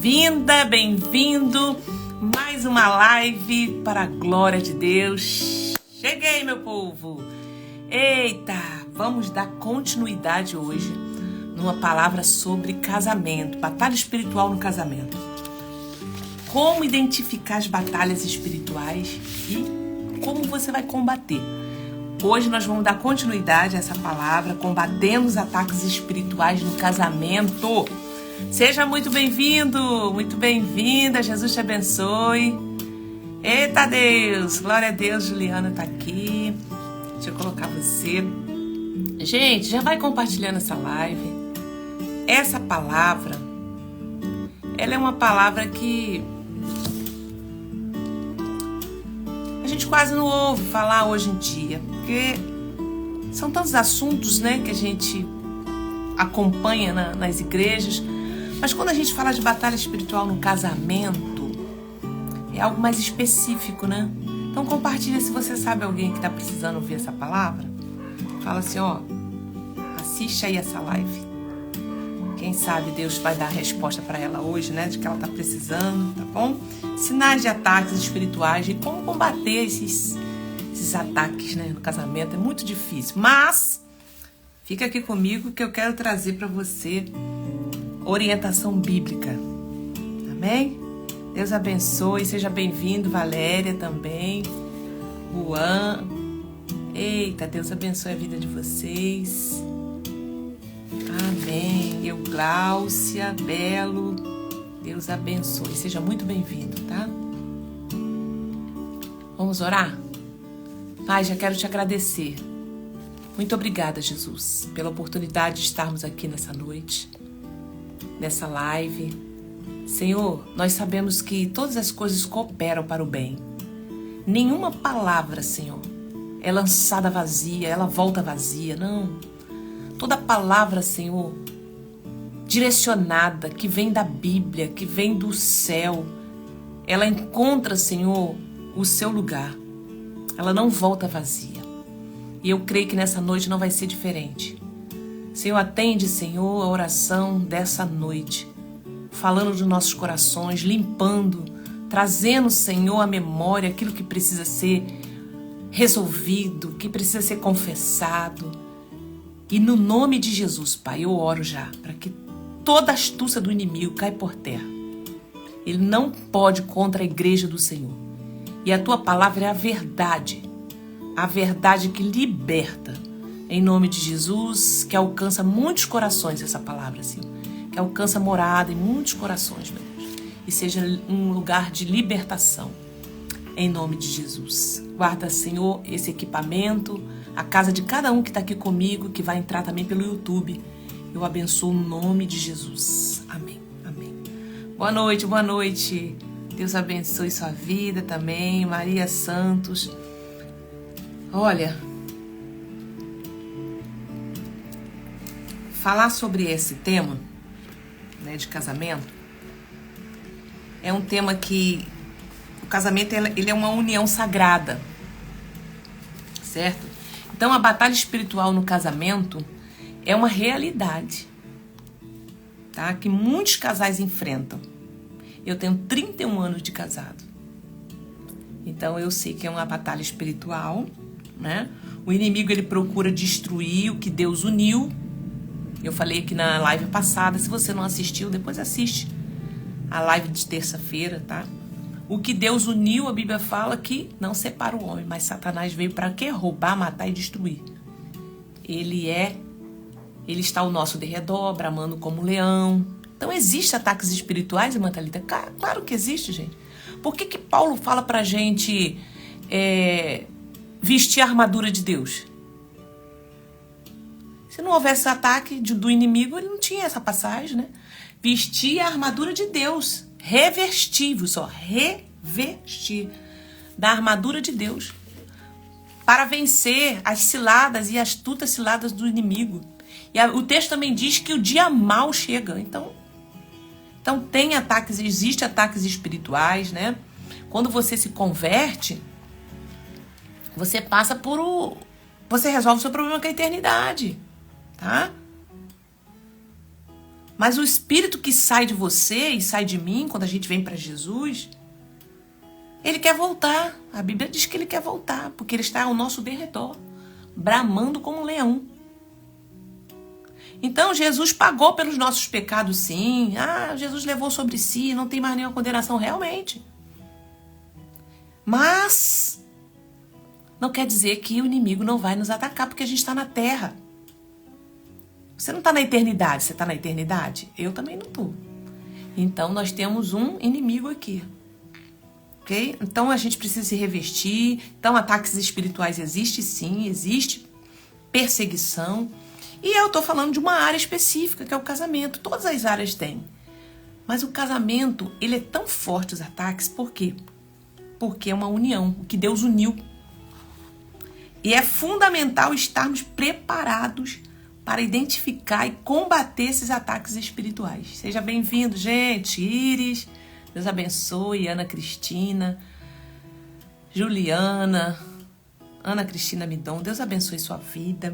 bem-vinda, bem-vindo. Mais uma live para a glória de Deus. Cheguei, meu povo. Eita, vamos dar continuidade hoje numa palavra sobre casamento, batalha espiritual no casamento. Como identificar as batalhas espirituais e como você vai combater. Hoje nós vamos dar continuidade a essa palavra, combatendo os ataques espirituais no casamento. Seja muito bem-vindo, muito bem-vinda, Jesus te abençoe. Eita Deus, glória a Deus, Juliana tá aqui. Deixa eu colocar você. Gente, já vai compartilhando essa live. Essa palavra, ela é uma palavra que a gente quase não ouve falar hoje em dia, porque são tantos assuntos, né, que a gente acompanha nas igrejas, mas quando a gente fala de batalha espiritual no casamento, é algo mais específico, né? Então compartilha se você sabe alguém que está precisando ouvir essa palavra. Fala assim, ó, assiste aí essa live. Quem sabe Deus vai dar a resposta para ela hoje, né? De que ela está precisando, tá bom? Sinais de ataques espirituais e como combater esses ataques, né, no casamento. É muito difícil, mas fica aqui comigo que eu quero trazer para você orientação bíblica. Amém? Deus abençoe, seja bem-vindo, Valéria também, Juan. Eita, Deus abençoe a vida de vocês. Amém. Eu, Gláucia, Belo, Deus abençoe. Seja muito bem-vindo, tá? Vamos orar? Pai, já quero te agradecer. Muito obrigada, Jesus, pela oportunidade de estarmos aqui nessa noite, nessa live. Senhor, nós sabemos que todas as coisas cooperam para o bem. Nenhuma palavra, Senhor, é lançada vazia, ela volta vazia, não. Toda palavra, Senhor, direcionada, que vem da Bíblia, que vem do céu, ela encontra, Senhor, o seu lugar. Ela não volta vazia. E eu creio que nessa noite não vai ser diferente. Senhor, atende, Senhor, a oração dessa noite, falando dos nossos corações, limpando, trazendo, Senhor, à memória aquilo que precisa ser resolvido, que precisa ser confessado. E no nome de Jesus, Pai, eu oro já para que toda astúcia do inimigo caia por terra. Ele não pode contra a igreja do Senhor. E a tua palavra é a verdade que liberta. Em nome de Jesus, que alcança muitos corações essa palavra, Senhor. Que alcança morada em muitos corações, meu Deus. E seja um lugar de libertação. Em nome de Jesus. Guarda, Senhor, esse equipamento, a casa de cada um que está aqui comigo, que vai entrar também pelo YouTube. Eu abençoo no nome de Jesus. Amém. Amém. Boa noite, boa noite. Deus abençoe sua vida também. Maria Santos. Olha, falar sobre esse tema, né, de casamento, é um tema que o casamento ele é uma união sagrada, certo? Então a batalha espiritual no casamento é uma realidade, tá? Que muitos casais enfrentam. Eu tenho 31 anos de casado. Então eu sei que é uma batalha espiritual, né? O inimigo ele procura destruir o que Deus uniu. Eu falei aqui na live passada, se você não assistiu, depois assiste a live de terça-feira, tá? O que Deus uniu, a Bíblia fala que não separa o homem, mas Satanás veio para quê? Roubar, matar e destruir. Ele está ao nosso derredor, bramando como um leão. Então, existem ataques espirituais, irmã Thalita? Claro que existe, gente. Por que Paulo fala pra gente vestir a armadura de Deus? Se não houvesse ataque do inimigo, ele não tinha essa passagem, né? Vestir a armadura de Deus. Revestir, só revestir da armadura de Deus. Para vencer as ciladas e astutas ciladas do inimigo. E o texto também diz que o dia mal chega. Então tem ataques, existem ataques espirituais, né? Quando você se converte, você passa você resolve o seu problema com a eternidade, tá? Mas o espírito que sai de você e sai de mim, quando a gente vem para Jesus, ele quer voltar. A Bíblia diz que ele quer voltar, porque ele está ao nosso derredor, bramando como um leão. Então, Jesus pagou pelos nossos pecados, sim. Jesus levou sobre si, não tem mais nenhuma condenação, realmente. Mas não quer dizer que o inimigo não vai nos atacar, porque a gente está na terra. Você não está na eternidade, você está na eternidade? Eu também não estou. Então, nós temos um inimigo aqui. Ok? Então, a gente precisa se revestir. Então, ataques espirituais existem, sim, existe perseguição. E eu estou falando de uma área específica, que é o casamento. Todas as áreas têm. Mas o casamento, ele é tão forte, os ataques, por quê? Porque é uma união, o que Deus uniu. E é fundamental estarmos preparados para identificar e combater esses ataques espirituais. Seja bem-vindo, gente. Iris, Deus abençoe. Ana Cristina, Juliana, Ana Cristina Midon, Deus abençoe sua vida.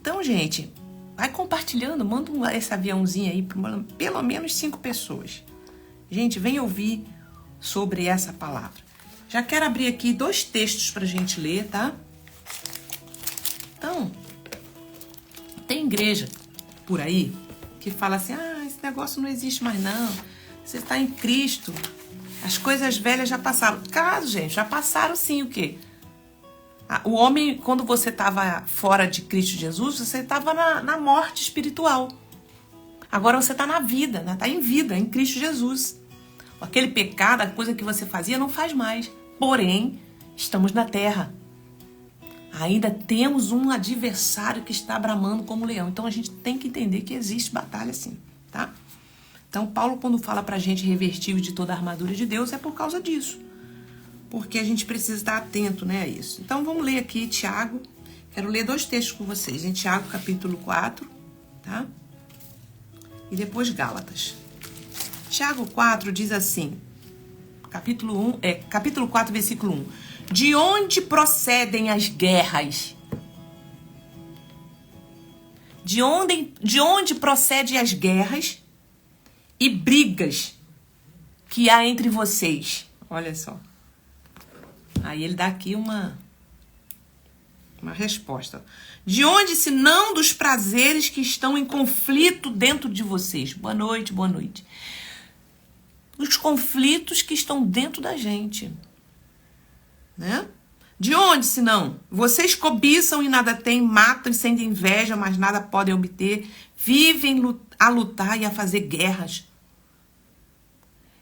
Então, gente, vai compartilhando, manda esse aviãozinho aí para pelo menos 5 pessoas. Gente, vem ouvir sobre essa palavra. Já quero abrir aqui 2 textos para a gente ler, tá? Então, tem igreja por aí que fala assim, esse negócio não existe mais não, você está em Cristo, as coisas velhas já passaram. Caso, gente, já passaram sim o quê? O homem, quando você estava fora de Cristo Jesus, você estava na morte espiritual. Agora você está na vida, está em vida, em Cristo Jesus. Aquele pecado, a coisa que você fazia, não faz mais. Porém, estamos na terra. Ainda temos um adversário que está bramando como leão. Então, a gente tem que entender que existe batalha sim, tá? Então, Paulo, quando fala pra gente revestir de toda a armadura de Deus, é por causa disso. Porque a gente precisa estar atento, né, a isso. Então, vamos ler aqui Tiago. Quero ler 2 textos com vocês. Em Tiago, capítulo 4, tá? E depois Gálatas. Tiago 4 diz assim, capítulo 4, versículo 1. De onde procedem as guerras? De onde procedem as guerras e brigas que há entre vocês? Olha só. Aí ele dá aqui uma resposta. De onde, se não dos prazeres que estão em conflito dentro de vocês? Boa noite, boa noite. Os conflitos que estão dentro da gente. Né? De onde, se não? Vocês cobiçam e nada têm, matam e sentem inveja, mas nada podem obter. Vivem a lutar e a fazer guerras.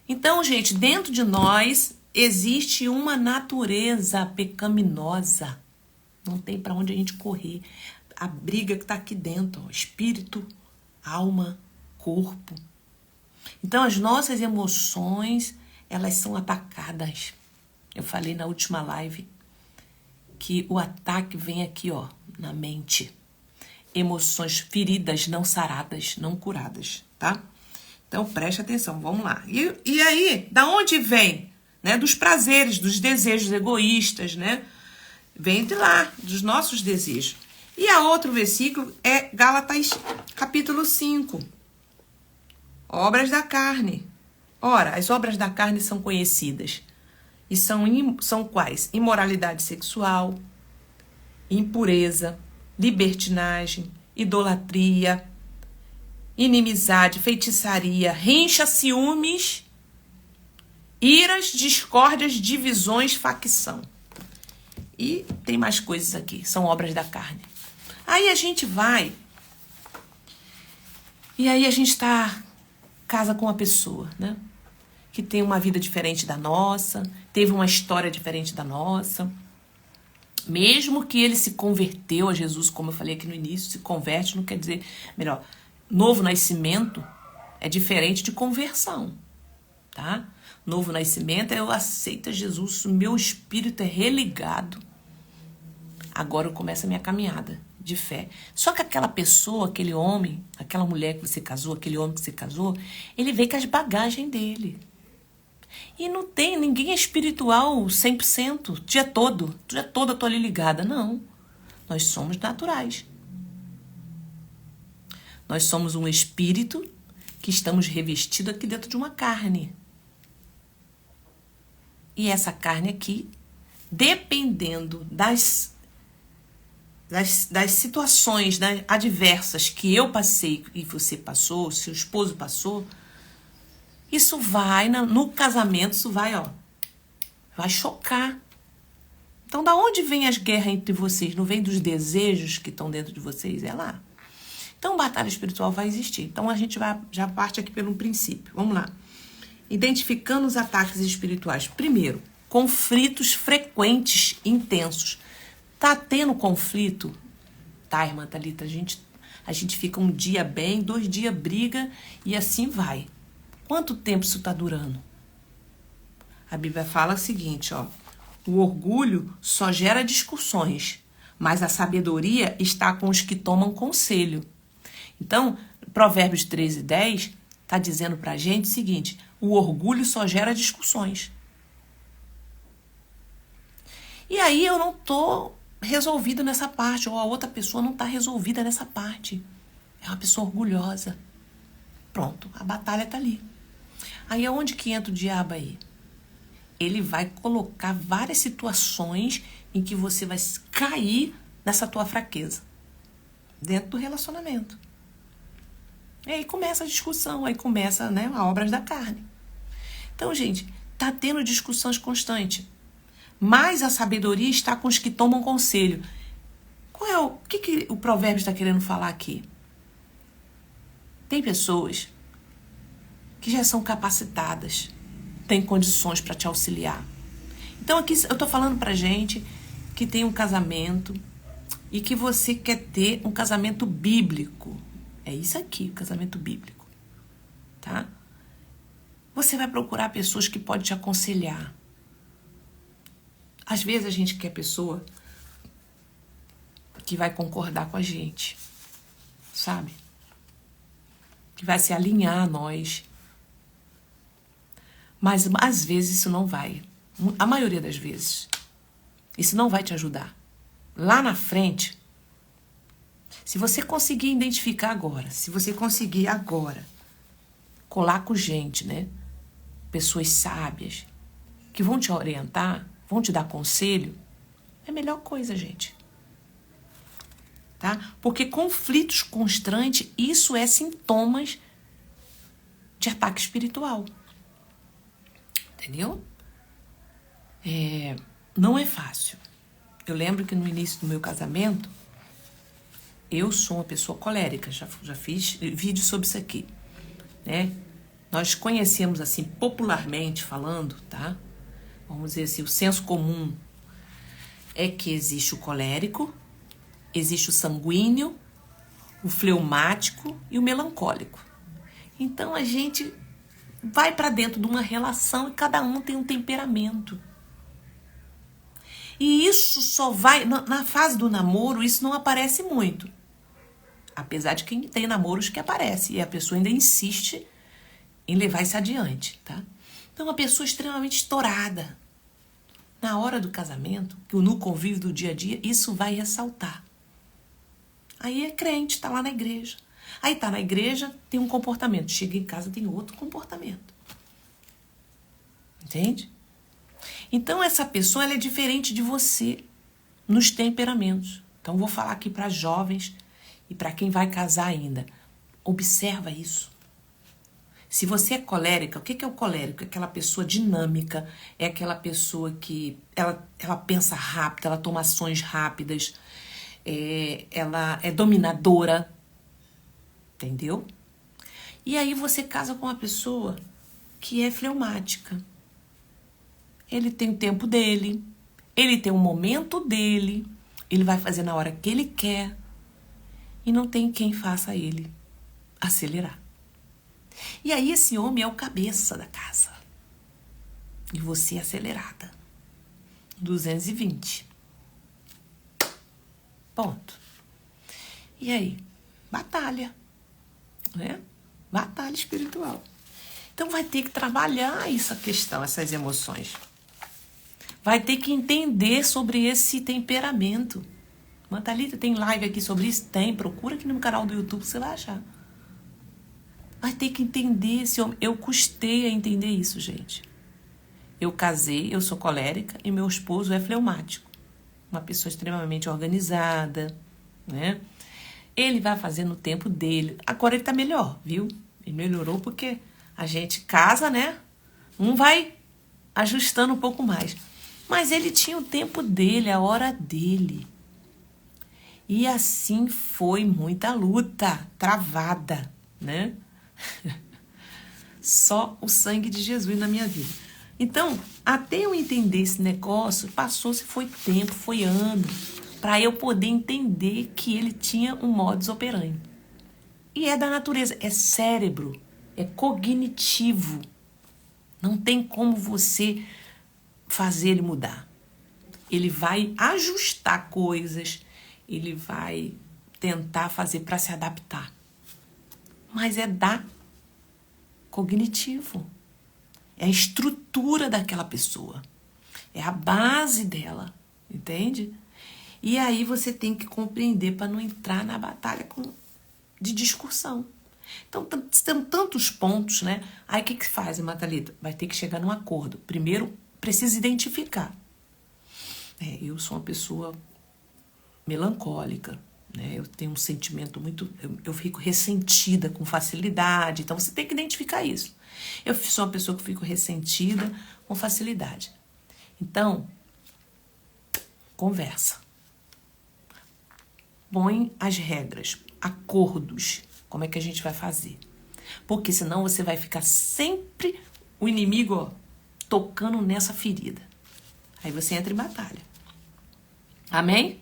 Então, gente, dentro de nós existe uma natureza pecaminosa. Não tem para onde a gente correr. A briga que está aqui dentro, ó, espírito, alma, corpo. Então, as nossas emoções, elas são atacadas. Eu falei na última live que o ataque vem aqui, ó, na mente. Emoções feridas, não saradas, não curadas, tá? Então, preste atenção, vamos lá. E aí, da onde vem? Né? Dos prazeres, dos desejos egoístas, né? Vem de lá, dos nossos desejos. E a outro versículo é Gálatas, capítulo 5. Obras da carne. Ora, as obras da carne são conhecidas. E são quais? Imoralidade sexual, impureza, libertinagem, idolatria, inimizade, feitiçaria, rincha, ciúmes, iras, discórdias, divisões, facção. E tem mais coisas aqui, são obras da carne. Aí a gente vai, e aí a gente casa com uma pessoa, né? Que tem uma vida diferente da nossa, teve uma história diferente da nossa. Mesmo que ele se converteu a Jesus, como eu falei aqui no início, se converte não quer dizer, melhor, novo nascimento é diferente de conversão, tá? Novo nascimento é eu aceito Jesus, o meu espírito é religado. Agora eu começo a minha caminhada de fé. Só que aquela pessoa, aquele homem, aquela mulher que você casou, aquele homem que você casou, ele veio com as bagagens dele. E não tem, ninguém é espiritual 100%, o dia todo eu tô ali ligada. Não, nós somos naturais. Nós somos um espírito que estamos revestidos aqui dentro de uma carne. E essa carne aqui, dependendo das situações, né, adversas que eu passei e você passou, seu esposo passou, isso vai, no casamento, isso vai chocar. Então, da onde vem as guerras entre vocês? Não vem dos desejos que estão dentro de vocês? É lá. Então, batalha espiritual vai existir. Então, a gente já parte aqui pelo princípio. Vamos lá. Identificando os ataques espirituais. Primeiro, conflitos frequentes, intensos. Tá tendo conflito? Tá, irmã Thalita, a gente fica um dia bem, 2 dias briga e assim vai. Quanto tempo isso tá durando? A Bíblia fala o seguinte, o orgulho só gera discussões, mas a sabedoria está com os que tomam conselho. Então, Provérbios 13:10 tá dizendo pra gente o seguinte, o orgulho só gera discussões. E aí eu não tô resolvida nessa parte, ou a outra pessoa não está resolvida nessa parte. É uma pessoa orgulhosa. Pronto, a batalha está ali. Aí aonde que entra o diabo aí? Ele vai colocar várias situações em que você vai cair nessa tua fraqueza. Dentro do relacionamento. E aí começa a discussão, aí começa, né, a obras da carne. Então, gente, tá tendo discussões constantes. Mas a sabedoria está com os que tomam conselho. O que o provérbio está querendo falar aqui? Tem pessoas que já são capacitadas, têm condições para te auxiliar. Então aqui eu estou falando para gente que tem um casamento e que você quer ter um casamento bíblico. É isso aqui, o casamento bíblico. Tá? Você vai procurar pessoas que podem te aconselhar. Às vezes a gente quer pessoa que vai concordar com a gente, sabe? Que vai se alinhar a nós. Mas às vezes isso não vai. A maioria das vezes. Isso não vai te ajudar. Lá na frente, se você conseguir identificar agora, se você conseguir agora colar com gente, né? Pessoas sábias que vão te orientar, vão te dar conselho, é a melhor coisa, gente. Tá? Porque conflitos constantes, isso é sintomas de ataque espiritual. Entendeu? Não é fácil. Eu lembro que no início do meu casamento, eu sou uma pessoa colérica, já fiz vídeo sobre isso aqui, né? Nós conhecemos assim, popularmente falando, tá? Vamos dizer assim, o senso comum é que existe o colérico, existe o sanguíneo, o fleumático e o melancólico. Então a gente vai para dentro de uma relação e cada um tem um temperamento. E isso só vai, na fase do namoro, isso não aparece muito. Apesar de que tem namoros que aparece e a pessoa ainda insiste em levar isso adiante, tá? Então, uma pessoa extremamente estourada. Na hora do casamento, no convívio do dia a dia, isso vai ressaltar. Aí é crente, tá lá na igreja. Aí tá na igreja, tem um comportamento. Chega em casa, tem outro comportamento. Entende? Então, essa pessoa, ela é diferente de você nos temperamentos. Então, vou falar aqui para jovens e para quem vai casar ainda. Observa isso. Se você é colérica, o que é o colérico? É aquela pessoa dinâmica, é aquela pessoa que ela pensa rápido, ela toma ações rápidas, ela é dominadora, entendeu? E aí você casa com uma pessoa que é fleumática. Ele tem o tempo dele, ele tem o momento dele, ele vai fazer na hora que ele quer e não tem quem faça ele acelerar. E aí esse homem é o cabeça da casa. E você é acelerada. 220. Ponto. E aí? Batalha. Né? Batalha espiritual. Então vai ter que trabalhar essa questão, essas emoções. Vai ter que entender sobre esse temperamento. Thalita, tem live aqui sobre isso? Tem. Procura aqui no meu canal do YouTube, você vai achar. Vai ter que entender esse homem. Eu custei a entender isso, gente. Eu casei, eu sou colérica e meu esposo é fleumático. Uma pessoa extremamente organizada, né? Ele vai fazer no tempo dele. Agora ele tá melhor, viu? Ele melhorou porque a gente casa, né? Um vai ajustando um pouco mais. Mas ele tinha o tempo dele, a hora dele. E assim foi muita luta, travada, né? Só o sangue de Jesus na minha vida. Então, até eu entender esse negócio, passou-se, foi tempo, foi ano, para eu poder entender que ele tinha um modus operandi. E é da natureza, é cérebro, é cognitivo. Não tem como você fazer ele mudar. Ele vai ajustar coisas, ele vai tentar fazer para se adaptar. Mas é da cognitivo. É a estrutura daquela pessoa. É a base dela, entende? E aí você tem que compreender para não entrar na batalha de discussão. Então, tem tantos pontos, né? Aí o que faz, Matalita? Vai ter que chegar num acordo. Primeiro, precisa identificar. Eu sou uma pessoa melancólica, né? Eu tenho um sentimento muito... Eu fico ressentida com facilidade. Então, você tem que identificar isso. Eu sou uma pessoa que fico ressentida com facilidade. Então, conversa. Põe as regras, acordos. Como é que a gente vai fazer? Porque senão você vai ficar sempre o inimigo, ó, tocando nessa ferida. Aí você entra em batalha. Amém?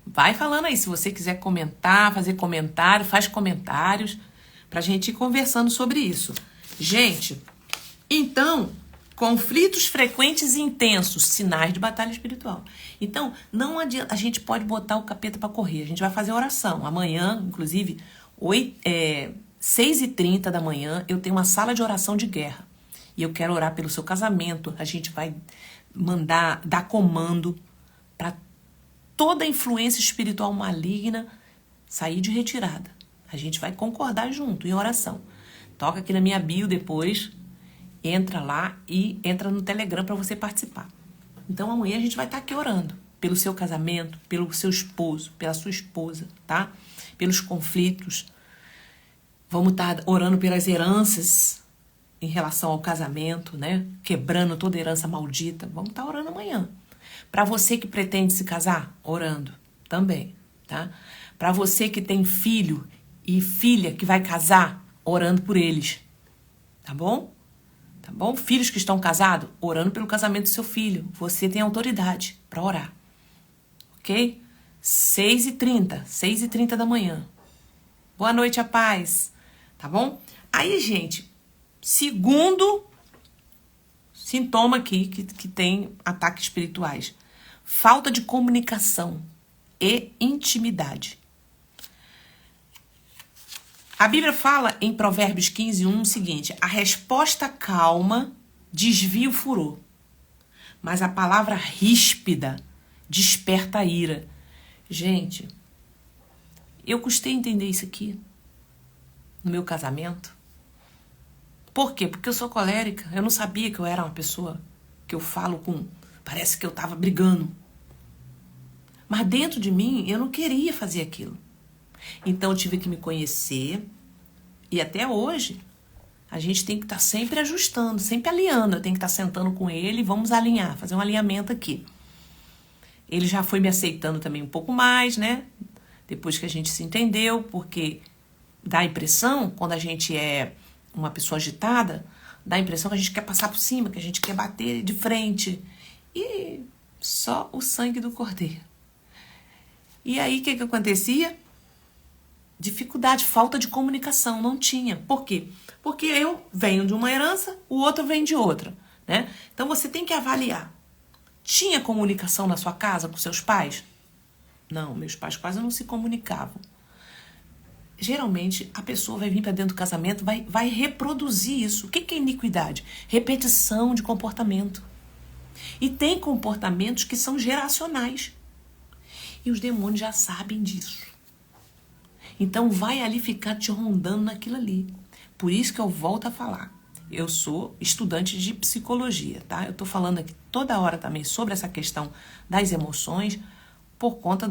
Vai falando aí. Se você quiser comentar, fazer comentário, faz comentários pra gente ir conversando sobre isso. Gente, então, conflitos frequentes e intensos, sinais de batalha espiritual. Então, não adianta, a gente pode botar o capeta para correr, a gente vai fazer oração. Amanhã, inclusive, 6h30 da manhã, eu tenho uma sala de oração de guerra. E eu quero orar pelo seu casamento, a gente vai dar comando para toda influência espiritual maligna sair de retirada. A gente vai concordar junto em oração. Toca aqui na minha bio depois, entra lá e entra no Telegram para você participar. Então amanhã a gente vai estar aqui orando pelo seu casamento, pelo seu esposo, pela sua esposa, tá? Pelos conflitos. Vamos estar orando pelas heranças em relação ao casamento, né? Quebrando toda herança maldita. Vamos estar orando amanhã. Para você que pretende se casar, orando também, tá? Para você que tem filho e filha que vai casar, orando por eles, tá bom? Tá bom? Filhos que estão casados, orando pelo casamento do seu filho. Você tem autoridade para orar, ok? 6h30 da manhã. Boa noite, a paz, tá bom? Aí, gente, segundo sintoma aqui que tem ataques espirituais. Falta de comunicação e intimidade. A Bíblia fala em Provérbios 15:1 o seguinte: a resposta calma desvia o furor, mas a palavra ríspida desperta a ira. Gente, eu custei entender isso aqui no meu casamento. Por quê? Porque eu sou colérica. Eu não sabia que eu era uma pessoa que eu falo com... Parece que eu tava brigando. Mas dentro de mim, eu não queria fazer aquilo. Então eu tive que me conhecer. E até hoje, a gente tem que estar sempre ajustando, sempre alinhando. Eu tenho que estar sentando com ele e vamos alinhar, fazer um alinhamento aqui. Ele já foi me aceitando também um pouco mais, né? Depois que a gente se entendeu, porque dá a impressão, quando a gente é uma pessoa agitada, dá a impressão que a gente quer passar por cima, que a gente quer bater de frente. E só o sangue do cordeiro. E aí, o que acontecia? Dificuldade, falta de comunicação, não tinha. Por quê? Porque eu venho de uma herança, o outro vem de outra, né? Então, você tem que avaliar. Tinha comunicação na sua casa com seus pais? Não, meus pais quase não se comunicavam. Geralmente, a pessoa vai vir para dentro do casamento, vai reproduzir isso. O que é iniquidade? Repetição de comportamento. E tem comportamentos que são geracionais. E os demônios já sabem disso. Então vai ali ficar te rondando naquilo ali. Por isso que eu volto a falar. Eu sou estudante de psicologia, tá? Eu tô falando aqui toda hora também sobre essa questão das emoções por conta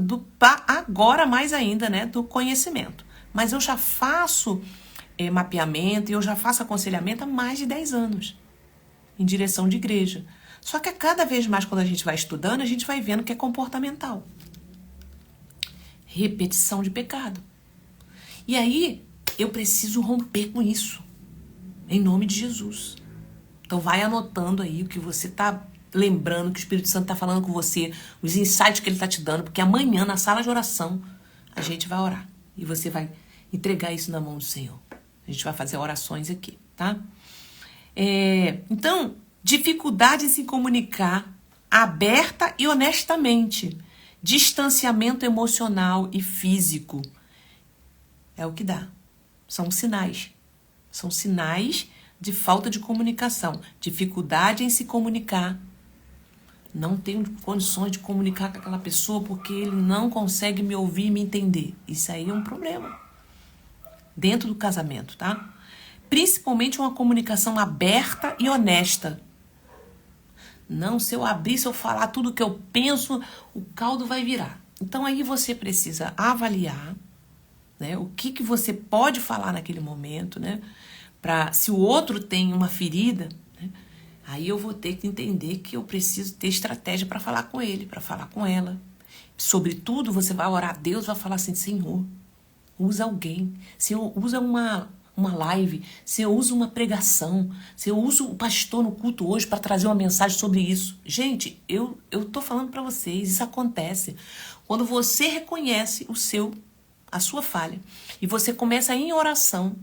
agora mais ainda, né, do conhecimento. Mas eu já faço mapeamento e eu já faço aconselhamento há mais de 10 anos em direção de igreja. Só que cada vez mais quando a gente vai estudando, a gente vai vendo que é comportamental. Repetição de pecado. E aí, eu preciso romper com isso. Em nome de Jesus. Então vai anotando aí o que você está lembrando, que o Espírito Santo está falando com você, os insights que ele está te dando, porque amanhã, na sala de oração, a gente vai orar. E você vai entregar isso na mão do Senhor. A gente vai fazer orações aqui, tá? Então, dificuldade em se comunicar aberta e honestamente. Distanciamento emocional e físico. É o que dá. São sinais. São sinais de falta de comunicação. Dificuldade em se comunicar. Não tenho condições de comunicar com aquela pessoa porque ele não consegue me ouvir e me entender. Isso aí é um problema. Dentro do casamento, tá? Principalmente uma comunicação aberta e honesta. Não, se eu abrir, se eu falar tudo que eu penso, o caldo vai virar. Então aí você precisa avaliar, né, o que você pode falar naquele momento, né? Se o outro tem uma ferida, né, aí eu vou ter que entender que eu preciso ter estratégia para falar com ele, para falar com ela. Sobretudo, você vai orar a Deus, vai falar assim, Senhor, usa alguém. Senhor, usa uma live. Senhor, usa uma pregação. Senhor, usa o pastor no culto hoje para trazer uma mensagem sobre isso. Gente, eu tô falando para vocês, isso acontece. Quando você reconhece a sua falha e você começa em oração.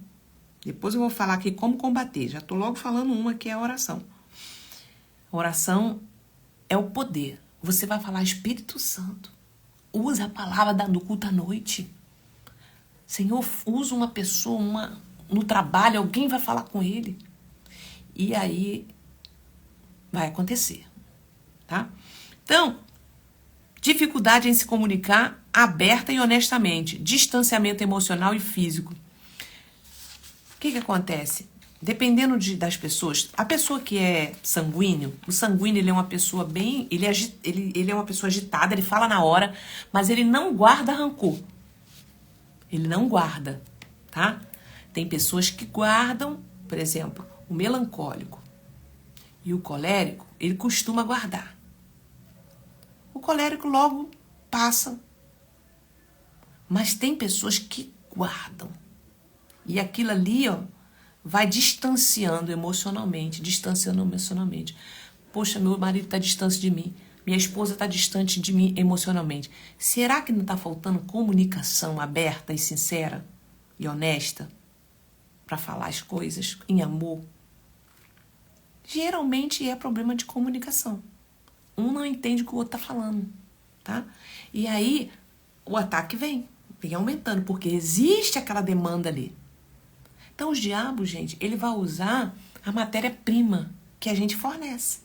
Depois eu vou falar aqui como combater. Já tô logo falando uma que é a oração. A oração é o poder. Você vai falar, Espírito Santo, usa a palavra do culto à noite. Senhor, usa uma pessoa, no trabalho, alguém vai falar com ele. E aí vai acontecer, tá? Então, dificuldade em se comunicar aberta e honestamente. Distanciamento emocional e físico. O que acontece? Dependendo das pessoas, a pessoa que é sanguíneo, o sanguíneo ele é uma pessoa bem... Ele é uma pessoa agitada, ele fala na hora, mas ele não guarda rancor. Ele não guarda, tá? Tem pessoas que guardam, por exemplo, o melancólico e o colérico, ele costuma guardar. O colérico logo passa. Mas tem pessoas que guardam. E aquilo ali, ó, vai distanciando emocionalmente. Poxa, meu marido está distante de mim. Minha esposa está distante de mim emocionalmente. Será que não está faltando comunicação aberta e sincera e honesta para falar as coisas em amor? Geralmente é problema de comunicação. Um não entende o que o outro está falando, tá? E aí o ataque vem aumentando, porque existe aquela demanda ali. Então, os diabos, gente, ele vai usar a matéria-prima que a gente fornece.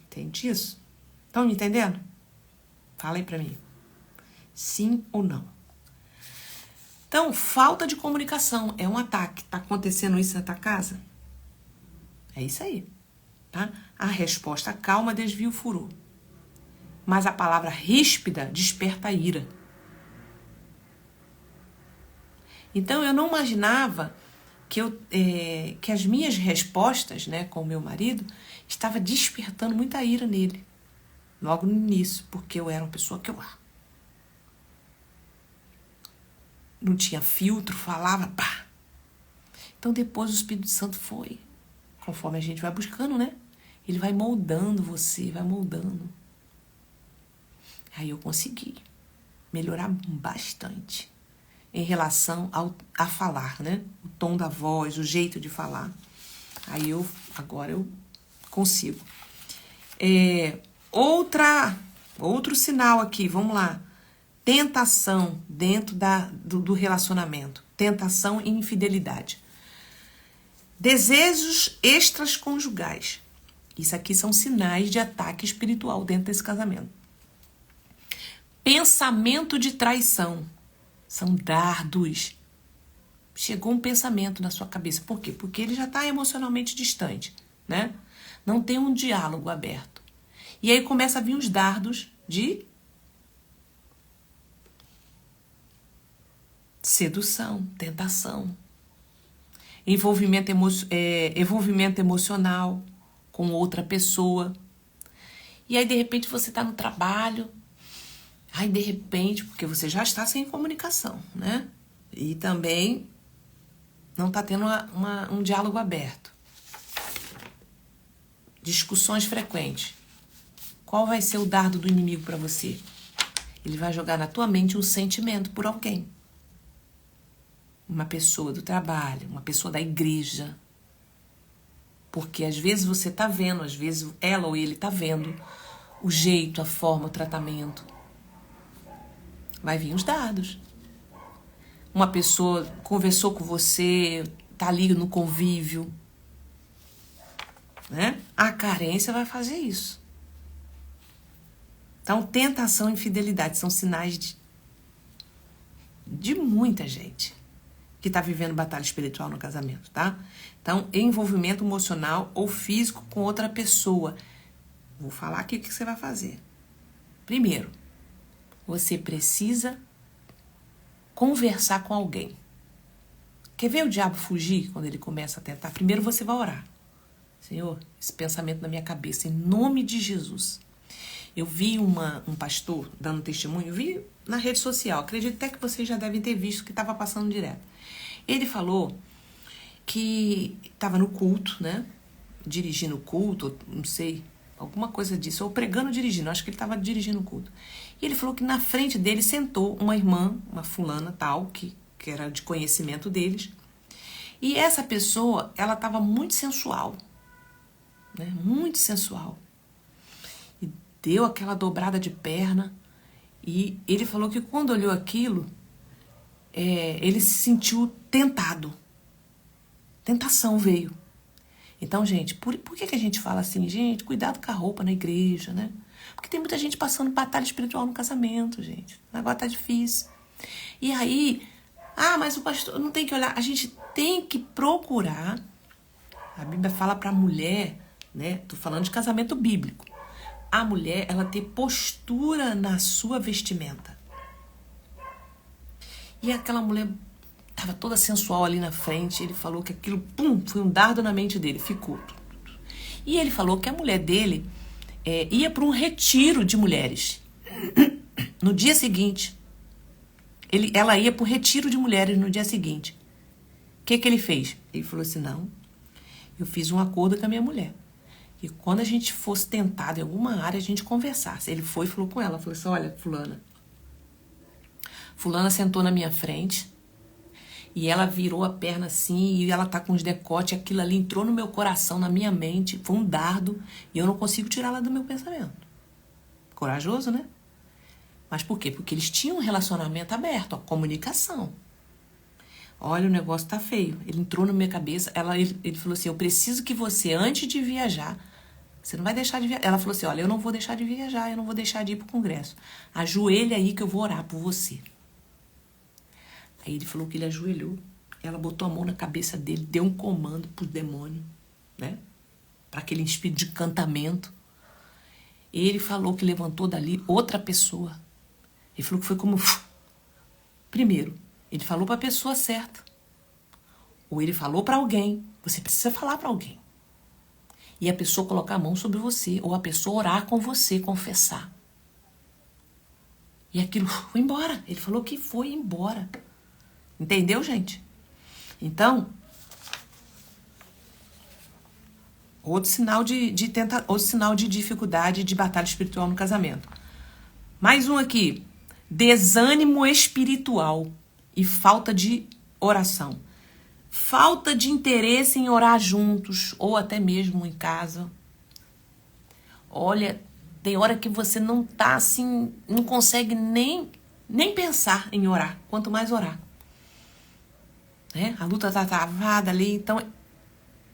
Entende isso? Estão me entendendo? Fala aí pra mim. Sim ou não? Então, falta de comunicação é um ataque. Tá acontecendo isso na tua casa? É isso aí, tá? A resposta calma desvia o furor. Mas a palavra ríspida desperta a ira. Então, eu não imaginava que as minhas respostas, né, com o meu marido, estava despertando muita ira nele. Logo no início, porque eu era uma pessoa que eu não tinha filtro, falava, pá. Então, depois o Espírito Santo foi, conforme a gente vai buscando, né? Ele vai moldando você, vai moldando. Aí eu consegui melhorar bastante em relação a falar, né? O tom da voz, o jeito de falar. Aí agora eu consigo. Outro sinal aqui, vamos lá. Tentação dentro do relacionamento. Tentação e infidelidade. Desejos extraconjugais. Isso aqui são sinais de ataque espiritual dentro desse casamento. Pensamento de traição. São dardos. chegou um pensamento na sua cabeça. Por quê? Porque ele já está emocionalmente distante, né? Não tem um diálogo aberto. E aí começa a vir os dardos de sedução, tentação, envolvimento emocional com outra pessoa. E aí, de repente, você está no trabalho. Aí, de repente, porque você já está sem comunicação, né? E também não está tendo um diálogo aberto. Discussões frequentes. Qual vai ser o dardo do inimigo para você? Ele vai jogar na tua mente um sentimento por alguém. Uma pessoa do trabalho, uma pessoa da igreja. Porque às vezes você está vendo, às vezes ela ou ele está vendo o jeito, a forma, o tratamento. Vai vir os dados. Uma pessoa conversou com você, tá ali no convívio, né? A carência vai fazer isso. Então, tentação e infidelidade são sinais de muita gente que está vivendo batalha espiritual no casamento, tá? Então, envolvimento emocional ou físico com outra pessoa. Vou falar aqui o que você vai fazer. Primeiro, você precisa conversar com alguém. Quer ver o diabo fugir quando ele começa a tentar? Primeiro você vai orar. Senhor, esse pensamento na minha cabeça, em nome de Jesus. Eu vi um pastor dando testemunho, eu vi na rede social, acredito até que vocês já devem ter visto que estava passando direto. Ele falou que estava no culto, né? Dirigindo o culto, não sei, alguma coisa disso, ou pregando ou dirigindo, acho que ele estava dirigindo o culto. E ele falou que na frente dele sentou uma irmã, uma fulana tal, que era de conhecimento deles. E essa pessoa, ela estava muito sensual, né? Muito sensual. E deu aquela dobrada de perna. E ele falou que quando olhou aquilo, ele se sentiu tentado. Tentação veio. Então, gente, por que a gente fala assim? Gente, cuidado com a roupa na igreja, né? Porque tem muita gente passando batalha espiritual no casamento, gente. O negócio tá difícil. E aí, mas o pastor não tem que olhar. A gente tem que procurar. A Bíblia fala pra mulher, né? Tô falando de casamento bíblico. A mulher, ela ter postura na sua vestimenta. E aquela mulher estava toda sensual ali na frente. Ele falou que aquilo, foi um dardo na mente dele. Ficou. E ele falou que a mulher dele ia para um retiro de mulheres. No dia seguinte. Ela ia para o retiro de mulheres no dia seguinte. O que ele fez? Ele falou assim, não, eu fiz um acordo com a minha mulher. E quando a gente fosse tentado em alguma área, a gente conversasse. Ele foi e falou com ela. Falou assim, olha, fulana sentou na minha frente e ela virou a perna assim e ela tá com os decotes, aquilo ali entrou no meu coração, na minha mente, foi um dardo e eu não consigo tirá-la do meu pensamento. Corajoso, né? Mas por quê? Porque eles tinham um relacionamento aberto, a comunicação. Olha, o negócio tá feio. Ele entrou na minha cabeça, ele falou assim, eu preciso que você, antes de viajar, você não vai deixar de viajar. Ela falou assim, olha, eu não vou deixar de viajar, eu não vou deixar de ir pro congresso. Ajoelha aí que eu vou orar por você. Aí ele falou que ele ajoelhou, ela botou a mão na cabeça dele, deu um comando pro demônio, né? Para aquele espírito de encantamento. Ele falou que levantou dali outra pessoa. Ele falou que foi como... Primeiro, ele falou para a pessoa certa. Ou ele falou para alguém. Você precisa falar para alguém. E a pessoa colocar a mão sobre você. Ou a pessoa orar com você, confessar. E aquilo foi embora. Ele falou que foi embora. Entendeu, gente? Então, outro sinal outro sinal de dificuldade de batalha espiritual no casamento. Mais um aqui. Desânimo espiritual e falta de oração. Falta de interesse em orar juntos ou até mesmo em casa. Olha, tem hora que você não tá assim, não consegue nem pensar em orar, quanto mais orar. A luta tá travada ali, então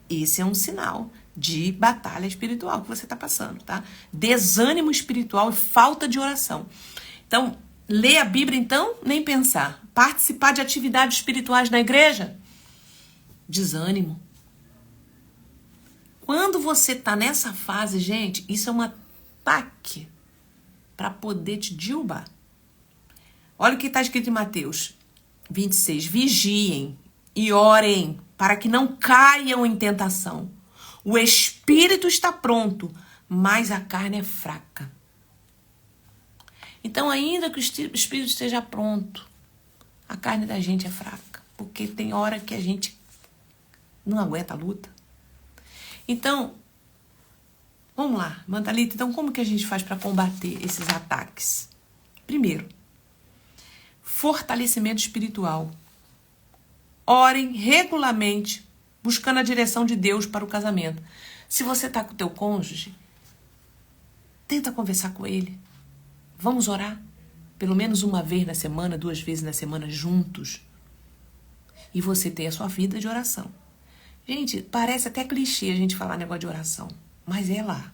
esse é um sinal de batalha espiritual que você tá passando, tá? Desânimo espiritual e falta de oração. Então, Ler a Bíblia, então, nem pensar. Participar de atividades espirituais na igreja? Desânimo. Quando você tá nessa fase, gente, isso é um ataque para poder te derrubar. Olha o que está escrito em Mateus 26. Vigiem e orem para que não caiam em tentação. O espírito está pronto, mas a carne é fraca. Então, ainda que o espírito esteja pronto, a carne da gente é fraca. Porque tem hora que a gente não aguenta a luta. Então, vamos lá, Mantalita. Então, como que a gente faz para combater esses ataques? Primeiro, fortalecimento espiritual. Orem regularmente, buscando a direção de Deus para o casamento. Se você está com o teu cônjuge, tenta conversar com ele. Vamos orar pelo menos uma vez na semana, 2 vezes na semana juntos. E você tem a sua vida de oração. Gente, parece até clichê a gente falar negócio de oração, mas é lá.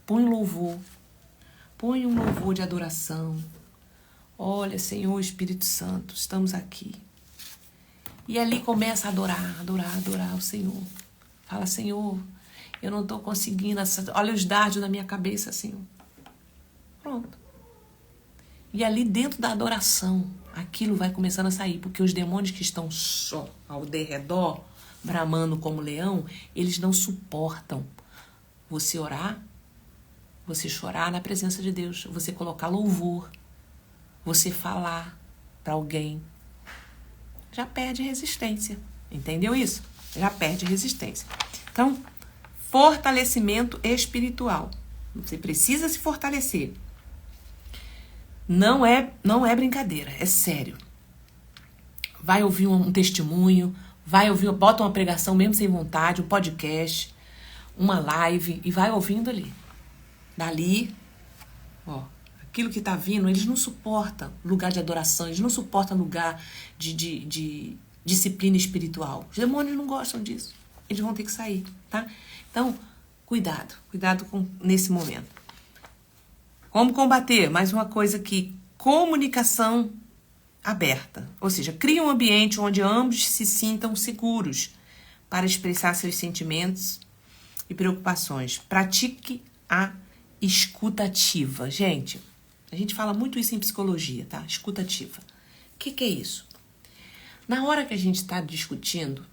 Põe um louvor de adoração. Olha, Senhor Espírito Santo, estamos aqui. E ali começa a adorar o Senhor. Fala, Senhor, eu não estou conseguindo. Olha os dardos na minha cabeça, Senhor. Pronto. E ali dentro da adoração, aquilo vai começando a sair. Porque os demônios que estão só ao derredor, bramando como leão, eles não suportam você orar, você chorar na presença de Deus, você colocar louvor, você falar para alguém. Já perde resistência. Entendeu isso? Já perde resistência. Então, fortalecimento espiritual. Você precisa se fortalecer. Não é brincadeira, é sério. Vai ouvir um testemunho, bota uma pregação mesmo sem vontade, um podcast, uma live e vai ouvindo ali. Dali, ó, aquilo que tá vindo, eles não suportam lugar de adoração, eles não suportam lugar de disciplina espiritual. Os demônios não gostam disso. Eles vão ter que sair, tá? Então, cuidado nesse momento. Como combater? Mais uma coisa aqui, comunicação aberta. Ou seja, cria um ambiente onde ambos se sintam seguros para expressar seus sentimentos e preocupações. Pratique a escuta ativa. Gente, a gente fala muito isso em psicologia, tá? Escuta ativa. O que é isso? Na hora que a gente está discutindo,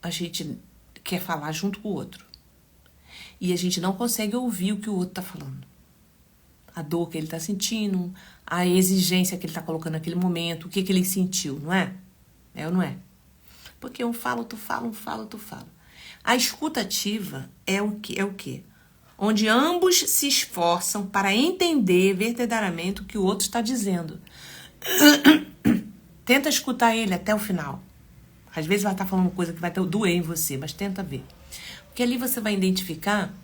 a gente quer falar junto com o outro. E a gente não consegue ouvir o que o outro está falando. A dor que ele está sentindo, a exigência que ele está colocando naquele momento, o que ele sentiu, não é? É ou não é? Porque um fala, tu fala, um fala, tu fala. A escuta ativa é o quê? Onde ambos se esforçam para entender verdadeiramente o que o outro está dizendo. Tenta escutar ele até o final. Às vezes vai estar falando coisa que vai doer em você, mas tenta ver. Porque ali você vai identificar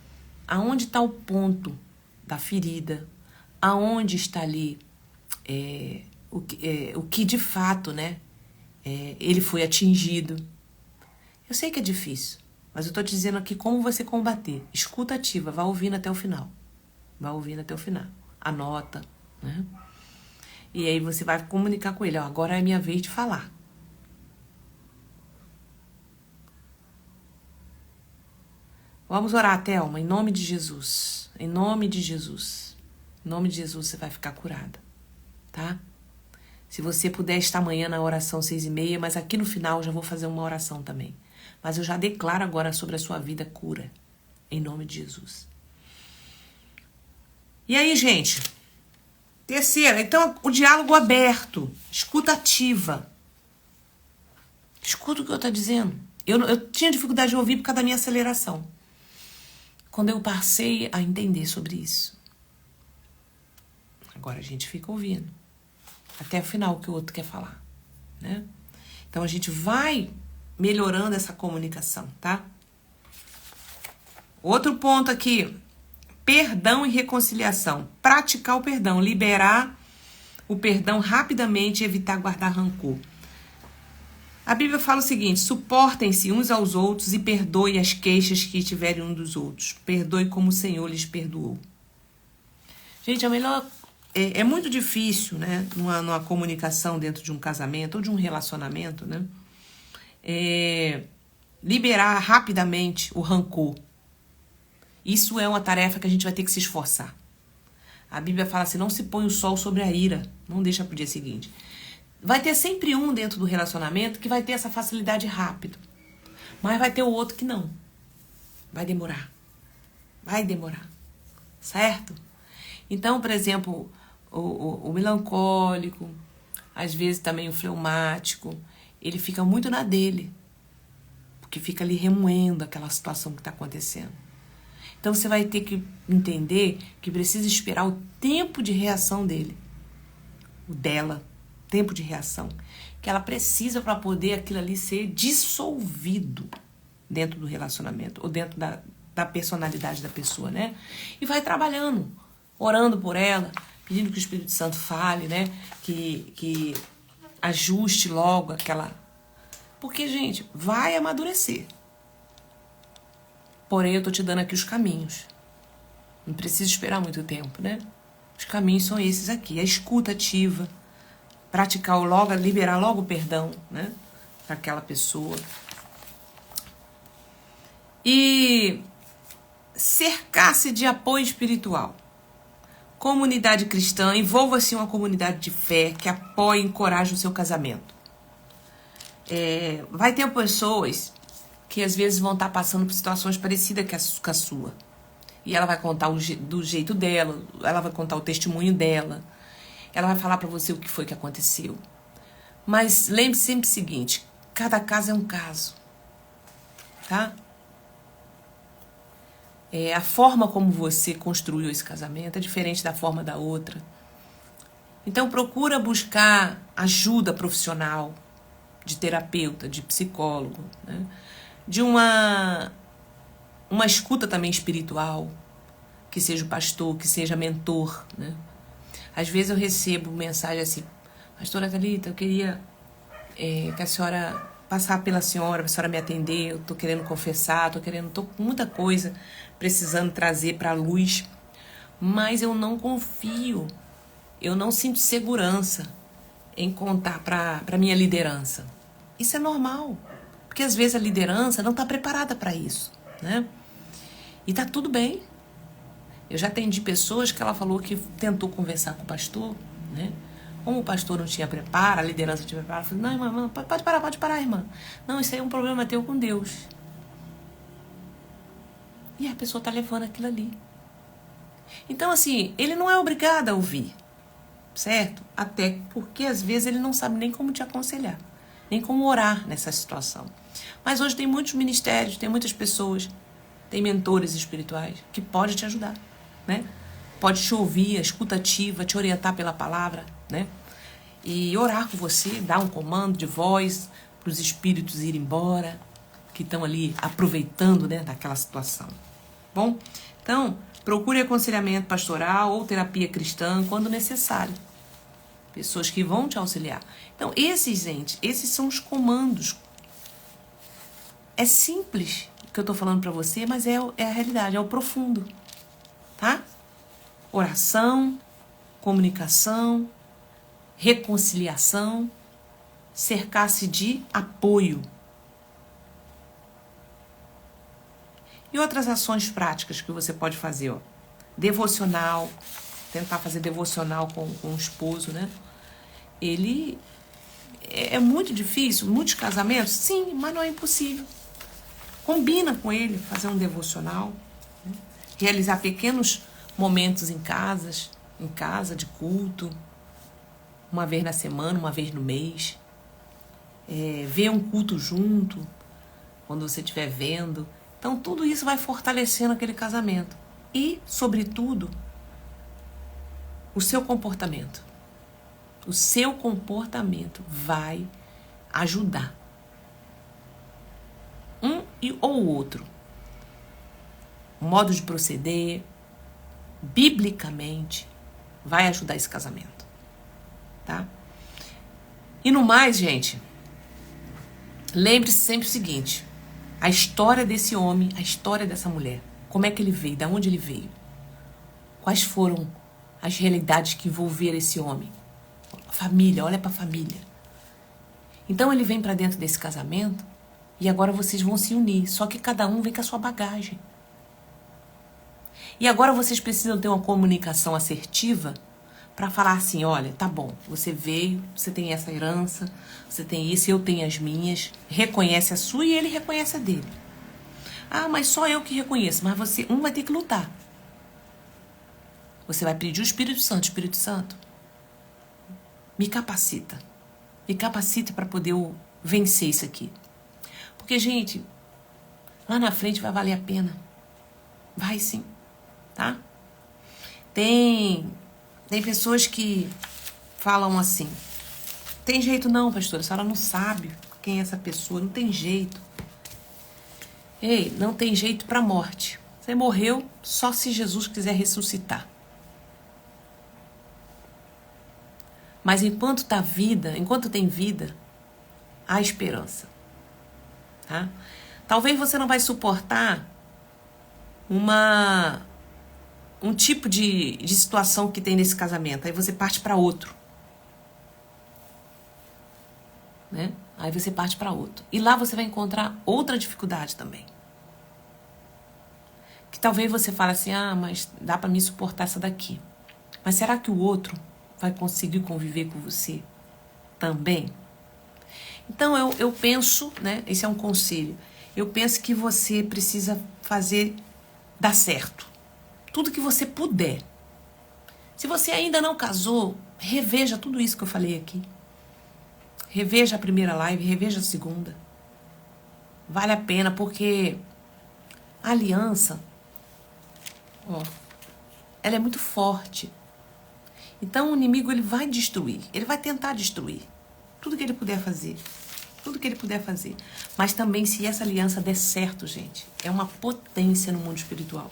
aonde está o ponto da ferida, aonde está ali o que de fato, né, ele foi atingido. Eu sei que é difícil, mas eu estou te dizendo aqui como você combater. Escuta ativa, vai ouvindo até o final. Vai ouvindo até o final. Anota, né? E aí você vai comunicar com ele. Ó, agora é a minha vez de falar. Vamos orar, Thelma, em nome de Jesus. Em nome de Jesus. Em nome de Jesus você vai ficar curada, tá? Se você puder estar amanhã na oração 6h30, mas aqui no final eu já vou fazer uma oração também. Mas eu já declaro agora sobre a sua vida cura. Em nome de Jesus. E aí, gente? Terceira, então, o diálogo aberto. Escuta ativa. Escuta o que eu estou dizendo. Eu tinha dificuldade de ouvir por causa da minha aceleração. Quando eu passei a entender sobre isso. Agora a gente fica ouvindo. Até o final que o outro quer falar, né? Então a gente vai melhorando essa comunicação, tá? Outro ponto aqui. Perdão e reconciliação. Praticar o perdão. Liberar o perdão rapidamente e evitar guardar rancor. A Bíblia fala o seguinte: suportem-se uns aos outros e perdoe as queixas que tiverem um dos outros. Perdoe como o Senhor lhes perdoou. Gente, a melhor é muito difícil, né, numa comunicação dentro de um casamento ou de um relacionamento, né, liberar rapidamente o rancor. Isso é uma tarefa que a gente vai ter que se esforçar. A Bíblia fala assim, não se põe o sol sobre a ira, não deixa pro dia seguinte. Vai ter sempre um dentro do relacionamento que vai ter essa facilidade rápido, mas vai ter o outro que não. Vai demorar, certo? Então, por exemplo, o melancólico, às vezes também o fleumático, ele fica muito na dele, porque fica ali remoendo aquela situação que está acontecendo. Então você vai ter que entender que precisa esperar o tempo de reação dele, o dela, tempo de reação, que ela precisa para poder aquilo ali ser dissolvido dentro do relacionamento, ou dentro da personalidade da pessoa, né? E vai trabalhando, orando por ela, pedindo que o Espírito Santo fale, né? Que ajuste logo aquela... Porque, gente, vai amadurecer. Porém, eu tô te dando aqui os caminhos. Não precisa esperar muito tempo, né? Os caminhos são esses aqui. A escuta ativa, praticar logo, liberar logo o perdão, né? Para aquela pessoa. E cercar-se de apoio espiritual. Comunidade cristã, envolva-se em uma comunidade de fé que apoie e encoraje o seu casamento. Vai ter pessoas que às vezes vão estar passando por situações parecidas com a sua. E ela vai contar do jeito dela, ela vai contar o testemunho dela, ela vai falar para você o que foi que aconteceu. Mas lembre-se sempre o seguinte, cada caso é um caso, tá? A forma como você construiu esse casamento é diferente da forma da outra. Então procura buscar ajuda profissional, de terapeuta, de psicólogo, né? De uma escuta também espiritual, que seja o pastor, que seja mentor, né? Às vezes eu recebo mensagem assim, pastora Thalita, eu queria que a senhora passar pela senhora, a senhora me atender, eu tô querendo confessar, tô com muita coisa precisando trazer para a luz, mas eu não confio, eu não sinto segurança em contar para minha liderança. Isso é normal, porque às vezes a liderança não está preparada para isso, né? E tá tudo bem. Eu já atendi pessoas que ela falou que tentou conversar com o pastor, né? Como o pastor não tinha preparo, a liderança não tinha preparo, eu falei, não, irmã, pode parar, irmã. Não, isso aí é um problema teu com Deus. E a pessoa tá levando aquilo ali. Então, assim, ele não é obrigado a ouvir, certo? Até porque, às vezes, ele não sabe nem como te aconselhar, nem como orar nessa situação. Mas hoje tem muitos ministérios, tem muitas pessoas, tem mentores espirituais que podem te ajudar, né? Pode te ouvir, a escuta ativa, te orientar pela palavra, né? E orar com você, dar um comando de voz para os espíritos irem embora, que estão ali aproveitando, né, daquela situação. Bom, então, procure aconselhamento pastoral ou terapia cristã quando necessário. Pessoas que vão te auxiliar. Então, esses são os comandos. É simples o que eu estou falando para você, mas é a realidade, é o profundo, tá? Oração, comunicação, reconciliação, cercar-se de apoio. E outras ações práticas que você pode fazer, ó. Devocional, tentar fazer devocional com o esposo, né? Ele é muito difícil, muitos casamentos, sim, mas não é impossível. Combina com ele fazer um devocional, né? Realizar pequenos momentos em casa de culto, uma vez na semana, uma vez no mês, ver um culto junto, quando você estiver vendo. Então, tudo isso vai fortalecendo aquele casamento. E, sobretudo, o seu comportamento. O seu comportamento vai ajudar um ou o outro. O modo de proceder, biblicamente, vai ajudar esse casamento. Tá? E no mais, gente, lembre-se sempre o seguinte: a história desse homem, a história dessa mulher, como é que ele veio, de onde ele veio, quais foram as realidades que envolveram esse homem. A família, olha para a família. Então ele vem para dentro desse casamento e agora vocês vão se unir, só que cada um vem com a sua bagagem. E agora vocês precisam ter uma comunicação assertiva para falar assim, olha, tá bom, você veio, você tem essa herança, você tem isso, eu tenho as minhas, reconhece a sua e ele reconhece a dele. Ah, mas só eu que reconheço, mas você, vai ter que lutar. Você vai pedir o Espírito Santo, me capacita para poder vencer isso aqui. Porque, gente, lá na frente vai valer a pena. Vai sim, tá? Tem pessoas que falam assim, tem jeito não, pastora, a senhora não sabe quem é essa pessoa, não tem jeito. Ei, não tem jeito para a morte. Você morreu só se Jesus quiser ressuscitar. Mas enquanto tem vida, há esperança. Tá? Talvez você não vai suportar um tipo de situação que tem nesse casamento. Aí você parte para outro. Né? Aí você parte para outro. E lá você vai encontrar outra dificuldade também. Que talvez você fale assim, mas dá para me suportar essa daqui. Mas será que o outro vai conseguir conviver com você também? Então eu penso, né? Esse é um conselho. Eu penso que você precisa dar certo. Tudo que você puder. Se você ainda não casou, reveja tudo isso que eu falei aqui. Reveja a primeira live, reveja a segunda. Vale a pena, porque a aliança, ela é muito forte. Então o inimigo ele vai destruir, ele vai tentar destruir tudo que ele puder fazer. Tudo que ele puder fazer. Mas também se essa aliança der certo, gente, é uma potência no mundo espiritual.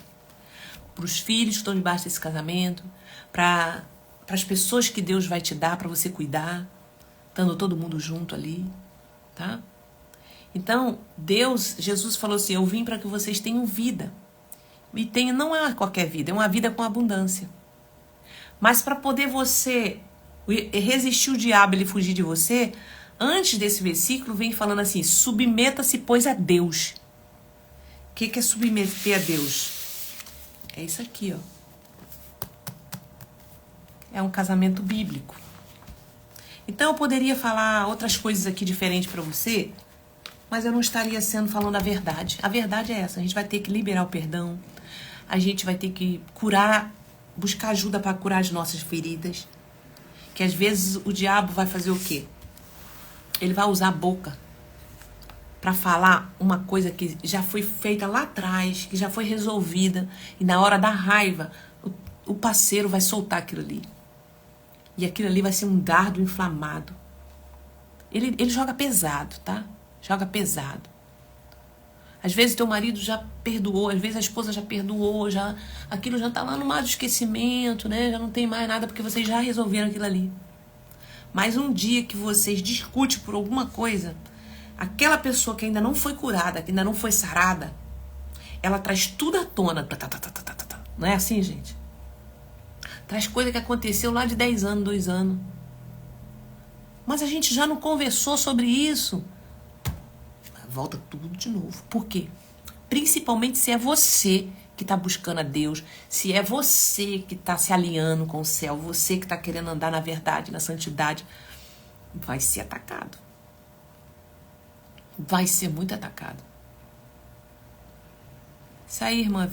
Para os filhos que estão debaixo desse casamento, para as pessoas que Deus vai te dar para você cuidar, estando todo mundo junto ali, tá? Então, Jesus falou assim, eu vim para que vocês tenham vida. E não é qualquer vida, é uma vida com abundância. Mas para poder você resistir o diabo e ele fugir de você, antes desse versículo vem falando assim, submeta-se, pois, a Deus. O que é submeter a Deus? É isso aqui, É um casamento bíblico. Então eu poderia falar outras coisas aqui diferentes para você, mas eu não estaria falando a verdade. A verdade é essa, a gente vai ter que liberar o perdão, a gente vai ter que buscar ajuda para curar as nossas feridas, que às vezes o diabo vai fazer o quê? Ele vai usar a boca para falar uma coisa que já foi feita lá atrás, que já foi resolvida, e na hora da raiva, o parceiro vai soltar aquilo ali. E aquilo ali vai ser um dardo inflamado. Ele joga pesado, tá? Joga pesado. Às vezes teu marido já perdoou, às vezes a esposa já perdoou, aquilo já tá lá no mar do esquecimento, né? Já não tem mais nada porque vocês já resolveram aquilo ali. Mas um dia que vocês discutem por alguma coisa, aquela pessoa que ainda não foi curada, que ainda não foi sarada, ela traz tudo à tona. Não é assim, gente? Traz coisa que aconteceu lá de 10 anos, 2 anos. Mas a gente já não conversou sobre isso. Volta tudo de novo. Por quê? Principalmente se é você que está buscando a Deus, se é você que está se alinhando com o céu, você que está querendo andar na verdade, na santidade, vai ser atacado. Vai ser muito atacado. Isso aí, irmã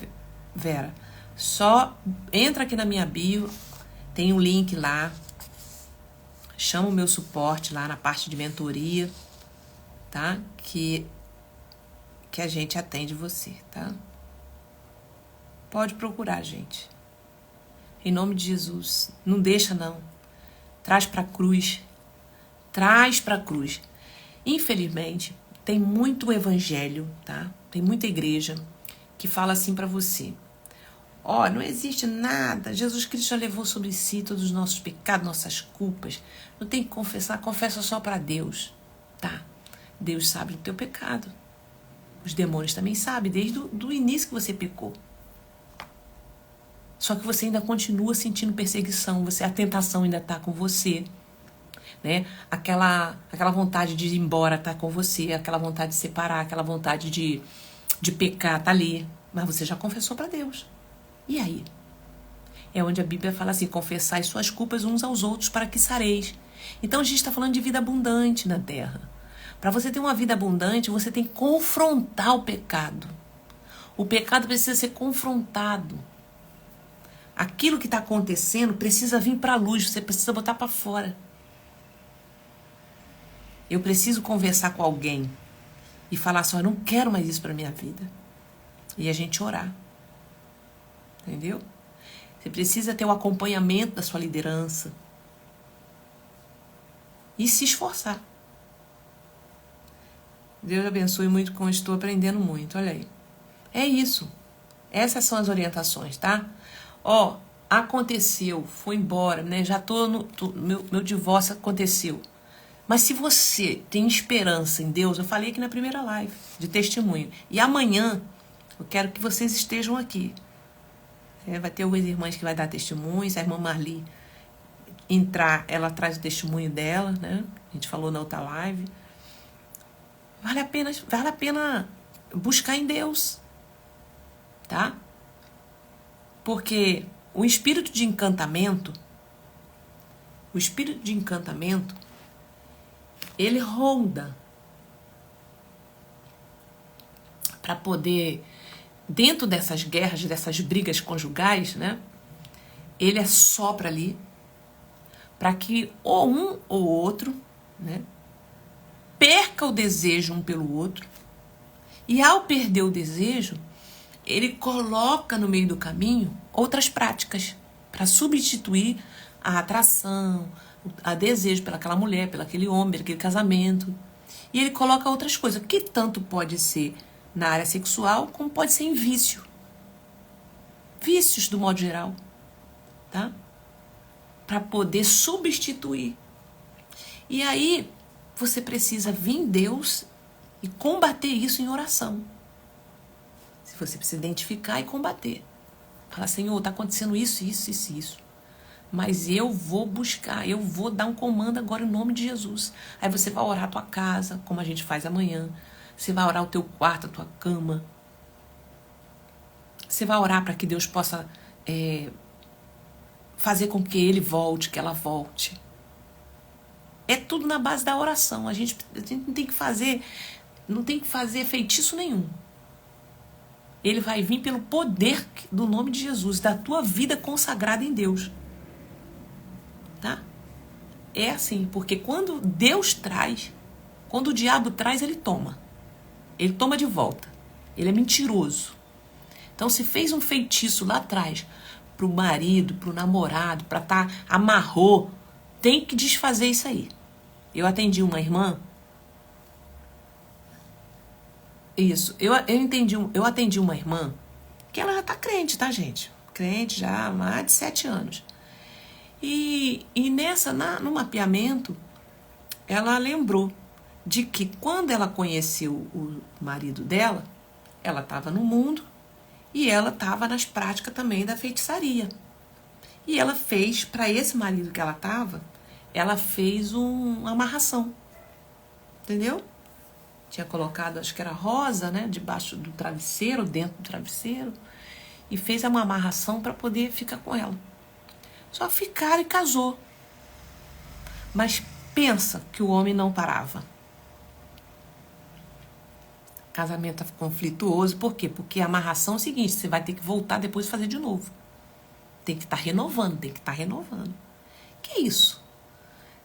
Vera. Só entra aqui na minha bio, tem um link lá, chama o meu suporte lá na parte de mentoria, tá? Que a gente atende você, tá? Pode procurar, gente. Em nome de Jesus. Não deixa, não. Traz pra cruz. Traz pra cruz. Infelizmente, tem muito evangelho, tá? Tem muita igreja que fala assim pra você. Não existe nada. Jesus Cristo já levou sobre si todos os nossos pecados, nossas culpas. Não tem que confessar. Confessa só pra Deus, tá? Deus sabe do teu pecado. Os demônios também sabem, desde o início que você pecou. Só que você ainda continua sentindo perseguição, a tentação ainda está com você, né? Aquela vontade de ir embora está com você, aquela vontade de separar, aquela vontade de pecar está ali. Mas você já confessou para Deus. E aí? É onde a Bíblia fala assim, confessai suas culpas uns aos outros para que sareis. Então a gente está falando de vida abundante na terra. Para você ter uma vida abundante, você tem que confrontar o pecado. O pecado precisa ser confrontado. Aquilo que está acontecendo precisa vir para a luz, você precisa botar para fora. Eu preciso conversar com alguém e falar assim, eu não quero mais isso para minha vida. E a gente orar. Entendeu? Você precisa ter o acompanhamento da sua liderança. E se esforçar. Deus abençoe muito com estou aprendendo muito, olha aí. É isso. Essas são as orientações, tá? Ó, aconteceu, foi embora, né? Já meu divórcio aconteceu. Mas se você tem esperança em Deus, eu falei aqui na primeira live de testemunho. E amanhã eu quero que vocês estejam aqui. Vai ter algumas irmãs que vai dar testemunhos, a irmã Marli entrar, ela traz o testemunho dela, né? A gente falou na outra live. Vale a pena buscar em Deus, tá? Porque o espírito de encantamento, ele ronda para poder, dentro dessas guerras, dessas brigas conjugais, né? Ele assopra ali para que ou um ou outro, né, perca o desejo um pelo outro. E ao perder o desejo, ele coloca no meio do caminho outras práticas para substituir a atração, a desejo pelaquela mulher, pelaquele homem, pelaquele casamento. E ele coloca outras coisas, que tanto pode ser na área sexual, como pode ser em vício. Vícios, do modo geral. Tá? Para poder substituir. E aí, você precisa vir em Deus e combater isso em oração. Se você precisa identificar e combater. Fala, Senhor, está acontecendo isso, isso, isso, isso. Mas eu vou buscar, eu vou dar um comando agora em nome de Jesus. Aí você vai orar a tua casa, como a gente faz amanhã. Você vai orar o teu quarto, a tua cama. Você vai orar para que Deus possa fazer com que ele volte, que ela volte. É tudo na base da oração. A gente não tem que fazer feitiço nenhum. Ele vai vir pelo poder do nome de Jesus, da tua vida consagrada em Deus. Tá? É assim, porque quando Deus traz, quando o diabo traz, ele toma. Ele toma de volta. Ele é mentiroso. Então, se fez um feitiço lá atrás, pro marido, pro namorado, amarrou, tem que desfazer isso aí. Eu atendi uma irmã. Isso, eu atendi uma irmã que ela já tá crente, tá, gente? Crente já há mais de 7 anos. E no mapeamento, ela lembrou de que quando ela conheceu o marido dela, ela estava no mundo e ela estava nas práticas também da feitiçaria. E ela fez, para esse marido que ela estava, ela fez uma amarração. Entendeu? Tinha colocado, acho que era rosa, né? Debaixo do travesseiro, dentro do travesseiro. E fez uma amarração para poder ficar com ela. Só ficaram e casou. Mas pensa que o homem não parava. Casamento conflituoso. Por quê? Porque a amarração é o seguinte, você vai ter que voltar depois e fazer de novo. Tem que estar renovando, Que isso?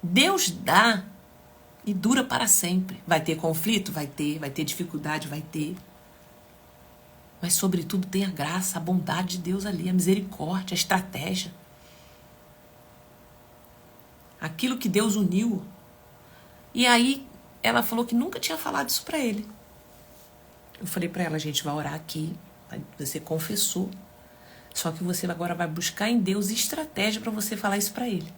Deus dá e dura para sempre. Vai ter conflito? Vai ter dificuldade? Vai ter. Mas, sobretudo, tem a graça, a bondade de Deus ali, a misericórdia, a estratégia. Aquilo que Deus uniu. E aí, ela falou que nunca tinha falado isso para ele. Eu falei para ela, a gente vai orar aqui. Você confessou. Só que você agora vai buscar em Deus estratégia para você falar isso para ele.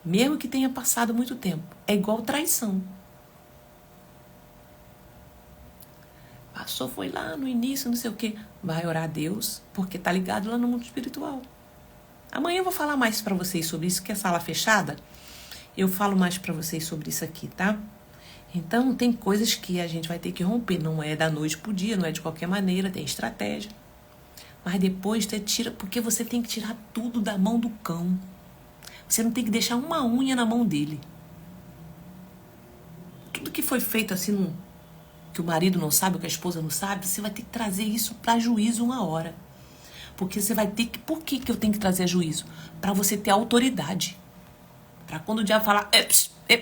Mesmo que tenha passado muito tempo. É igual traição. Pastor, foi lá no início, não sei o quê. Vai orar a Deus, porque tá ligado lá no mundo espiritual. Amanhã eu vou falar mais pra vocês sobre isso, que é sala fechada. Eu falo mais pra vocês sobre isso aqui, tá? Então, tem coisas que a gente vai ter que romper. Não é da noite pro dia, não é de qualquer maneira, tem estratégia. Mas depois você tira, porque você tem que tirar tudo da mão do cão. Você não tem que deixar uma unha na mão dele. Tudo que foi feito assim, que o marido não sabe, que a esposa não sabe, você vai ter que trazer isso para juízo uma hora. Porque você vai ter que... Por que eu tenho que trazer juízo? Para você ter autoridade. Para quando o diabo falar...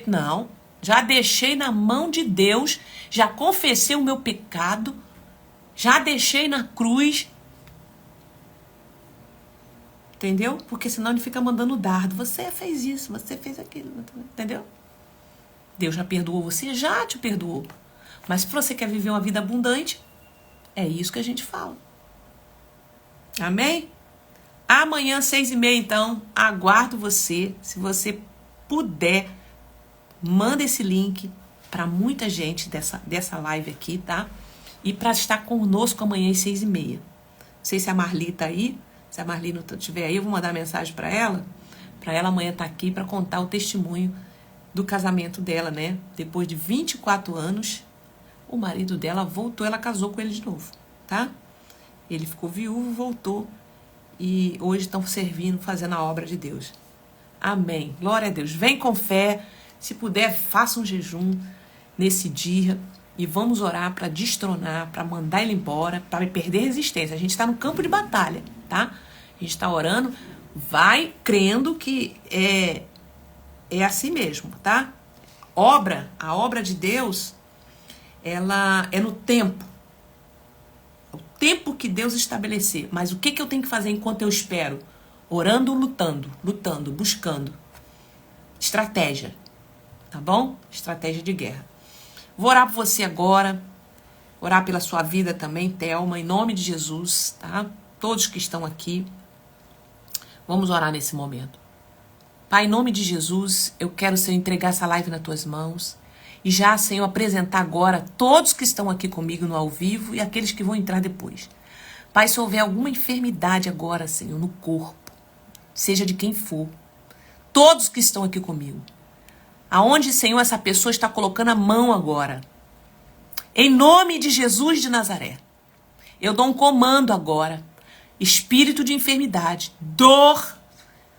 Não, já deixei na mão de Deus, já confessei o meu pecado, já deixei na cruz. Entendeu? Porque senão ele fica mandando dardo. Você fez isso, você fez aquilo. Entendeu? Deus já perdoou você? Já te perdoou. Mas se você quer viver uma vida abundante, é isso que a gente fala. Amém? Amanhã, 6h30, então, aguardo você. Se você puder, manda esse link para muita gente dessa live aqui, tá? E para estar conosco amanhã às 6h30. Não sei se a Marli tá aí. Se a Marli não estiver aí, eu vou mandar mensagem para ela amanhã estar aqui para contar o testemunho do casamento dela, né? Depois de 24 anos, o marido dela voltou, ela casou com ele de novo, tá? Ele ficou viúvo, voltou e hoje estão servindo, fazendo a obra de Deus. Amém. Glória a Deus. Vem com fé. Se puder, faça um jejum nesse dia e vamos orar para destronar, para mandar ele embora, para perder resistência. A gente está no campo de batalha, tá? A gente está orando, vai crendo que é assim mesmo, tá? A obra de Deus, ela é no tempo. O tempo que Deus estabelecer. Mas o que eu tenho que fazer enquanto eu espero? Orando, lutando, buscando. Estratégia. Tá bom? Estratégia de guerra. Vou orar por você agora. Orar pela sua vida também, Thelma, em nome de Jesus, tá? Todos que estão aqui. Vamos orar nesse momento. Pai, em nome de Jesus, eu quero, Senhor, entregar essa live nas tuas mãos. E já, Senhor, apresentar agora todos que estão aqui comigo no ao vivo e aqueles que vão entrar depois. Pai, se houver alguma enfermidade agora, Senhor, no corpo, seja de quem for, todos que estão aqui comigo, aonde, Senhor, essa pessoa está colocando a mão agora, em nome de Jesus de Nazaré, eu dou um comando agora, espírito de enfermidade, dor,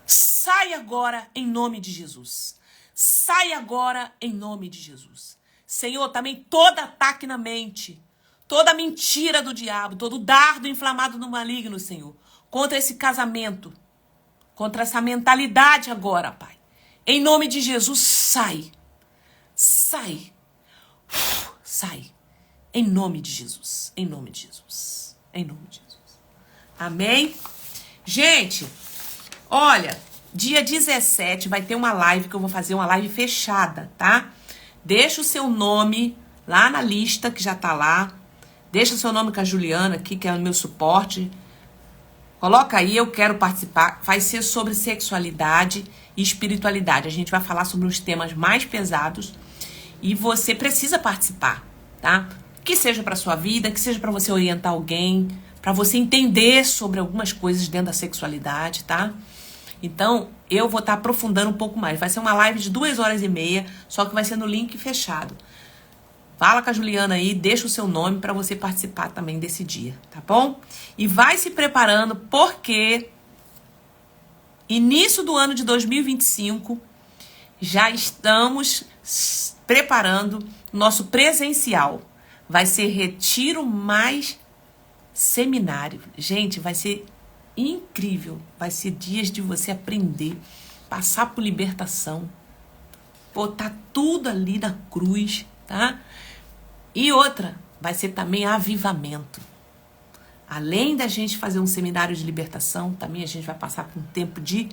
sai agora em nome de Jesus. Sai agora em nome de Jesus. Senhor, também todo ataque na mente, toda mentira do diabo, todo dardo inflamado do maligno, Senhor, contra esse casamento, contra essa mentalidade agora, Pai. Em nome de Jesus, sai. Sai. Sai. Em nome de Jesus. Em nome de Jesus. Em nome de Jesus. Amém? Gente, olha, dia 17 vai ter uma live que eu vou fazer, uma live fechada, tá? Deixa o seu nome lá na lista que já tá lá. Deixa o seu nome com a Juliana aqui, que é o meu suporte. Coloca aí, eu quero participar. Vai ser sobre sexualidade e espiritualidade. A gente vai falar sobre os temas mais pesados e você precisa participar, tá? Que seja para sua vida, que seja para você orientar alguém, para você entender sobre algumas coisas dentro da sexualidade, tá? Então, eu vou estar aprofundando um pouco mais. Vai ser uma live de 2h30, só que vai ser no link fechado. Fala com a Juliana aí, deixa o seu nome para você participar também desse dia, tá bom? E vai se preparando, porque início do ano de 2025, já estamos preparando nosso presencial. Vai ser retiro mais seminário. Gente, vai ser incrível. Vai ser dias de você aprender, passar por libertação, botar tudo ali na cruz, tá? E outra, vai ser também avivamento. Além da gente fazer um seminário de libertação, também a gente vai passar por um tempo de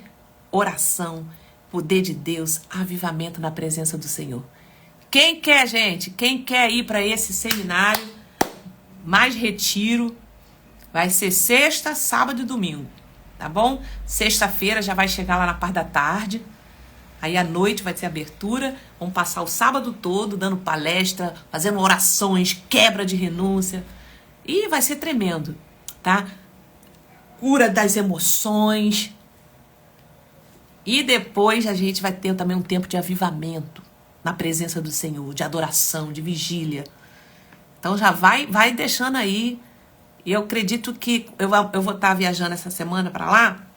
oração, poder de Deus, avivamento na presença do Senhor. Quem quer, gente? Quem quer ir para esse seminário, mais retiro, vai ser sexta, sábado e domingo, tá bom? Sexta-feira já vai chegar lá na parte da tarde. Aí à noite vai ter abertura. Vamos passar o sábado todo dando palestra, fazendo orações, quebra de renúncia. E vai ser tremendo, tá? Cura das emoções. E depois a gente vai ter também um tempo de avivamento na presença do Senhor, de adoração, de vigília. Então já vai deixando aí. E eu acredito que eu vou estar viajando essa semana para lá.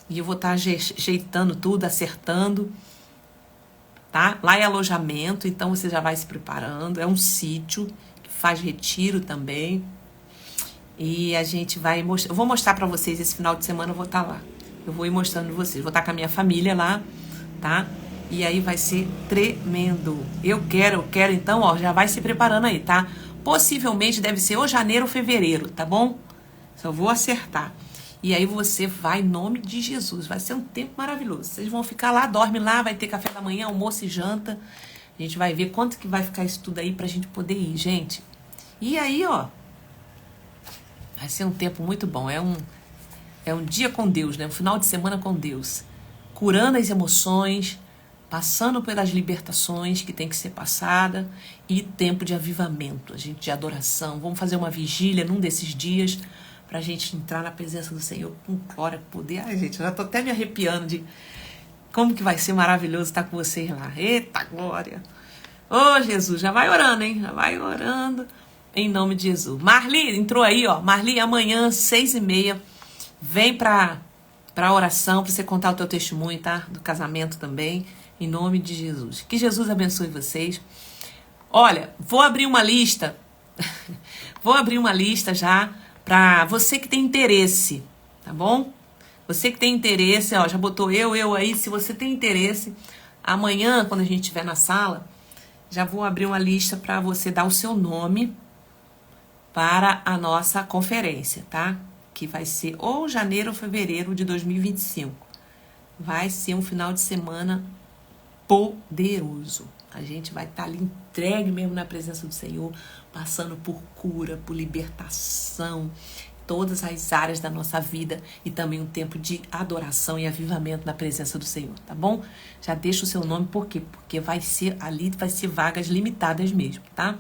E eu vou estar ajeitando tudo, acertando. Tá? Lá é alojamento, então você já vai se preparando. É um sítio que faz retiro também. E a gente vai mostrar. Eu vou mostrar para vocês esse final de semana, eu vou estar lá. Eu vou ir mostrando vocês. Vou estar com a minha família lá, tá? E aí vai ser tremendo. Eu quero, então, ó, já vai se preparando aí, tá? Possivelmente deve ser ou janeiro ou fevereiro, tá bom? Só vou acertar. E aí você vai em nome de Jesus. Vai ser um tempo maravilhoso. Vocês vão ficar lá, dorme lá, vai ter café da manhã, almoço e janta. A gente vai ver quanto que vai ficar isso tudo aí pra gente poder ir, gente. E aí, ó, vai ser um tempo muito bom. É um dia com Deus, né? Um final de semana com Deus. Curando as emoções, passando pelas libertações que tem que ser passada e tempo de avivamento, a gente de adoração. Vamos fazer uma vigília num desses dias pra gente entrar na presença do Senhor com glória, com poder. Ai, gente, eu já tô até me arrepiando de como que vai ser maravilhoso estar com vocês lá. Eita glória! Ô, Jesus, já vai orando, hein? Já vai orando em nome de Jesus. Marli, entrou aí, ó. Marli, amanhã, 6h30, vem pra oração, pra você contar o teu testemunho, tá? Do casamento também, em nome de Jesus. Que Jesus abençoe vocês. Olha, vou abrir uma lista. Vou abrir uma lista já pra você que tem interesse, tá bom? Você que tem interesse, ó, já botou eu aí. Se você tem interesse, amanhã, quando a gente estiver na sala, já vou abrir uma lista pra você dar o seu nome para a nossa conferência, tá? Que vai ser ou janeiro ou fevereiro de 2025. Vai ser um final de semana poderoso. A gente vai estar ali entregue mesmo na presença do Senhor, passando por cura, por libertação, todas as áreas da nossa vida e também um tempo de adoração e avivamento na presença do Senhor, tá bom? Já deixa o seu nome, por quê? Porque vai ser vagas limitadas mesmo, tá?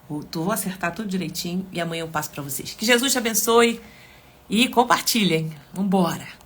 Vou acertar tudo direitinho e amanhã eu passo para vocês. Que Jesus te abençoe e compartilhem. Vambora!